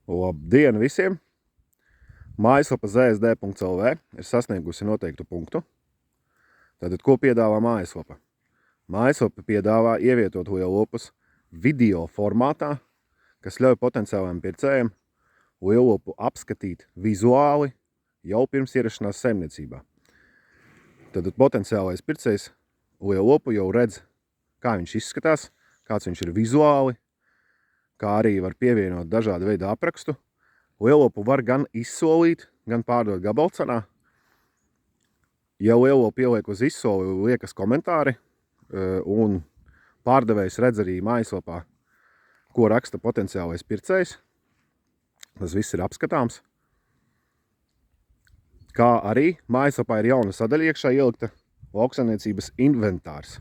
Labdien visiem! Mājaslapa zsd.lv ir sasniegusi noteiktu punktu. Tātad, ko piedāvā mājaslapa? Mājaslapa piedāvā ievietot lielopus video formātā, kas ļauj potenciālajiem pircējiem lielopu apskatīt vizuāli jau pirms ierašanās saimniecībā. Tātad potenciālais pircējs lielopu jau redz, kā viņš izskatās, kāds viņš ir vizuāli, kā arī var pievienot dažādu veidu aprakstu. Lielopu var gan izsolīt, gan pārdot gabalcenā. Ja lielopu ieliek uz izsoli, liekas komentāri, un pārdevējs redz arī mājaslapā, ko raksta potenciālais pircējs. Tas viss ir apskatāms. Kā arī mājaslapā ir jauna sadaļa iekšā ielikta lauksaimniecības inventārs.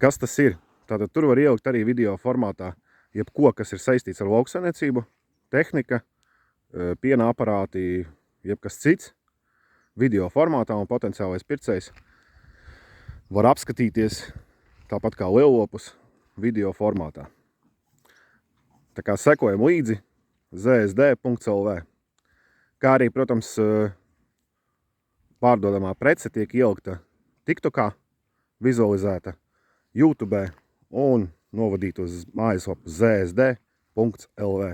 Kas tas ir? Tātad tur var ielikt arī video formātā jebko, kas ir saistīts ar lauksaimniecību, tehnika, piena aparāti, jebkas cits video formātā, un potenciālais pircējs var apskatīties tāpat kā lielopus video formātā. Tā kā sekojam līdzi zsd.lv. Kā arī, protams, pārdodamā prece tiek ielikta TikTokā, vizualizēta YouTube un novadīta uz mājaslapu zsd.lv.